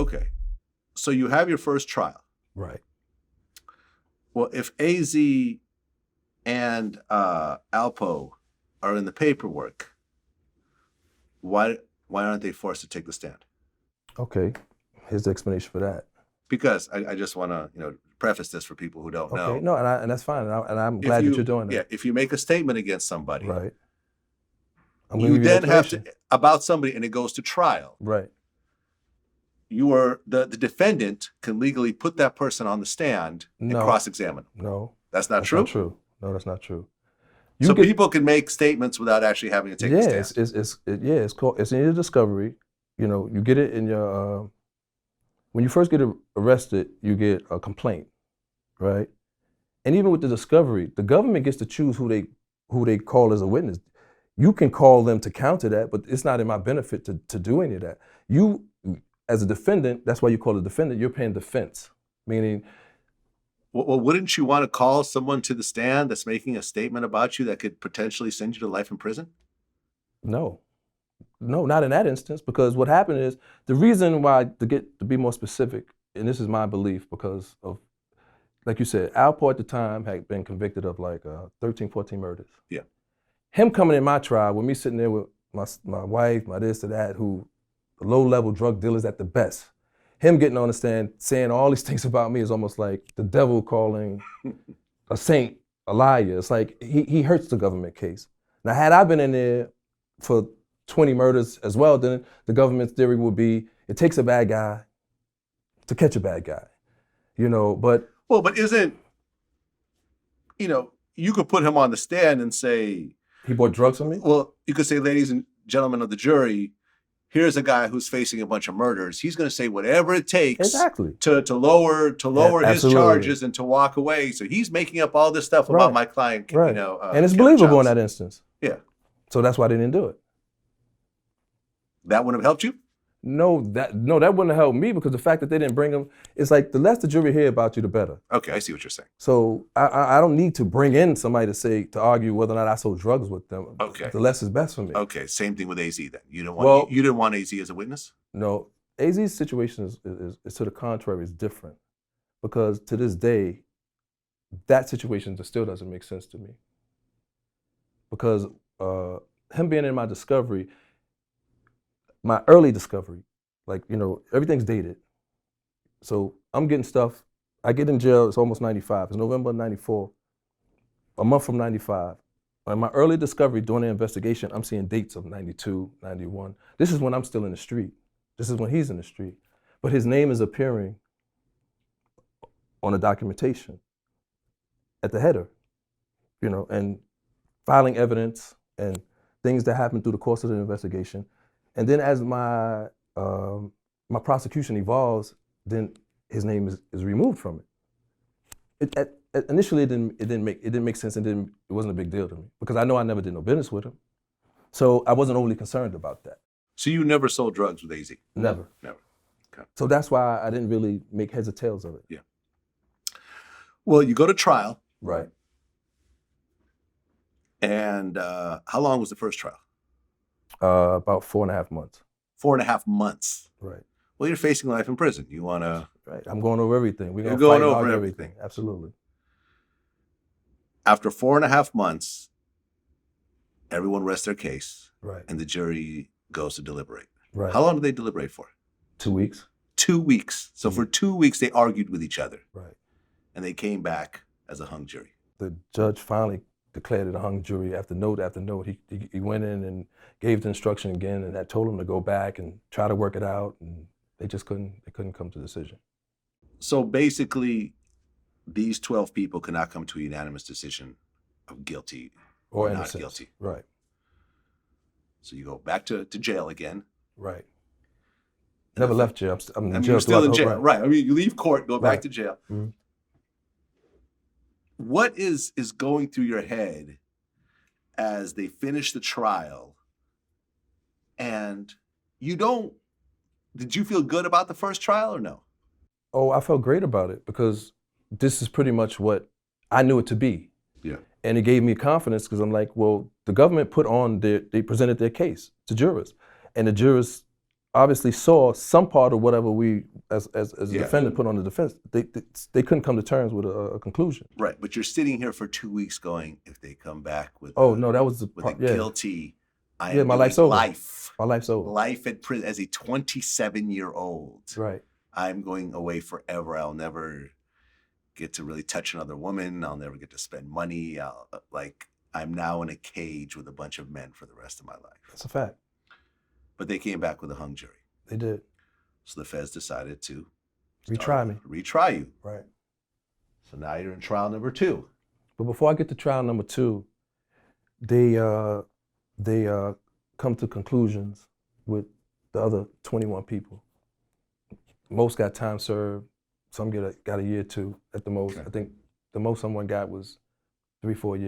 Okay. So you have your first trial. Right. Well, if Azie and Alpo are in the paperwork, why aren't they forced to take the stand? Okay. Here's the explanation for that. Because I just want to preface this for people who don't know. Okay. No, and that's fine, and I'm glad that you're doing that. Yeah. If you make a statement against somebody, Right. You then have to about somebody, and it goes to trial. Right. You are the defendant can legally put that person on the stand and cross-examine them. No. That's not true? Not true. No, that's not true. So people can make statements without actually having to take the stand. It's in your discovery. You get it in your when you first get arrested, you get a complaint, right? And even with the discovery, the government gets to choose who they call as a witness. You can call them to counter that, but it's not in my benefit to do any of that. You, as a defendant, that's why you call a defendant, you're paying defense, meaning. Well, wouldn't you want to call someone to the stand that's making a statement about you that could potentially send you to life in prison? No, not in that instance, because what happened is, the reason why, to be more specific, and this is my belief because of, like you said, Alpo at the time had been convicted of like 13, 14 murders. Yeah. Him coming in my trial, with me sitting there with my wife, my this or that, who low-level drug dealers at the best, him getting on the stand saying all these things about me is almost like the devil calling a saint a liar. It's like he hurts the government case. Now, had I been in there for 20 murders as well, then the government's theory would be it takes a bad guy to catch a bad guy, but. Well, but isn't, you could put him on the stand and say. He bought drugs from me? Well, you could say, ladies and gentlemen of the jury, here's a guy who's facing a bunch of murders. He's going to say whatever it takes to lower his charges and to walk away. So he's making up all this stuff about my client, right. And it's believable in that instance. Yeah. So that's why they didn't do it. That wouldn't have helped you? No, that wouldn't have helped me, because the fact that they didn't bring him, it's like the less the jury hear about you, the better. Okay, I see what you're saying. So I don't need to bring in somebody to argue whether or not I sold drugs with them. Okay. The less is best for me. Okay, same thing with Azie then. You didn't want Azie as a witness? No, Azie's situation is to the contrary, is different, because to this day, that situation still doesn't make sense to me. Because him being in my discovery, my early discovery, like, everything's dated. So I'm getting stuff, I get in jail, it's almost 95, it's November 94, a month from 95. In my early discovery during the investigation, I'm seeing dates of 92, 91. This is when I'm still in the street. This is when he's in the street. But his name is appearing on the documentation at the header, and filing evidence and things that happened through the course of the investigation. And then as my prosecution evolves, then his name is removed from it. Initially, it didn't make sense, and it wasn't a big deal to me, because I know I never did no business with him, so I wasn't overly concerned about that. So you never sold drugs with Azie? Never. Okay. So that's why I didn't really make heads or tails of it. Yeah. Well, you go to trial. Right. And how long was the first trial? About 4.5 months. 4.5 months. Right. Well, you're facing life in prison. You want to. Right. I'm going over everything. We're going over everything. Absolutely. After 4.5 months, everyone rests their case. Right. And the jury goes to deliberate. Right. How long did they deliberate for? 2 weeks. 2 weeks. So for 2 weeks, they argued with each other. Right. And they came back as a hung jury. The judge finally declared it a hung jury after note after note. He went in and gave the instruction again, and that told them to go back and try to work it out, and they just couldn't come to a decision. So basically, these 12 people could not come to a unanimous decision of guilty or not guilty. Right. So you go back to jail again. Right. Never left jail. I'm in jail. You're still in jail. Right. I mean, you leave court, go back to jail. Mm-hmm. What is going through your head as they finish the trial, and did you feel good about the first trial or no? Oh, I felt great about it, because this is pretty much what I knew it to be. Yeah. And it gave me confidence, because I'm like, well, the government they presented their case to jurors, and the jurors obviously saw some part of whatever we, as a Yeah. defendant, put on the defense. They couldn't come to terms with a conclusion. Right, but you're sitting here for 2 weeks going, if they come back with no, that was the with part, a guilty, I my am life's doing over. life. My life's over. Life at prison as a 27-year-old. Right. I'm going away forever. I'll never get to really touch another woman. I'll never get to spend money. I'm now in a cage with a bunch of men for the rest of my life. That's a fact. But they came back with a hung jury. They did. So the feds decided to retry you. Right. So now you're in trial number 2. But before I get to trial number 2, they come to conclusions with the other 21 people. Most got time served. Some got a year or 2 at the most. Okay. I think the most someone got was 3-4 years.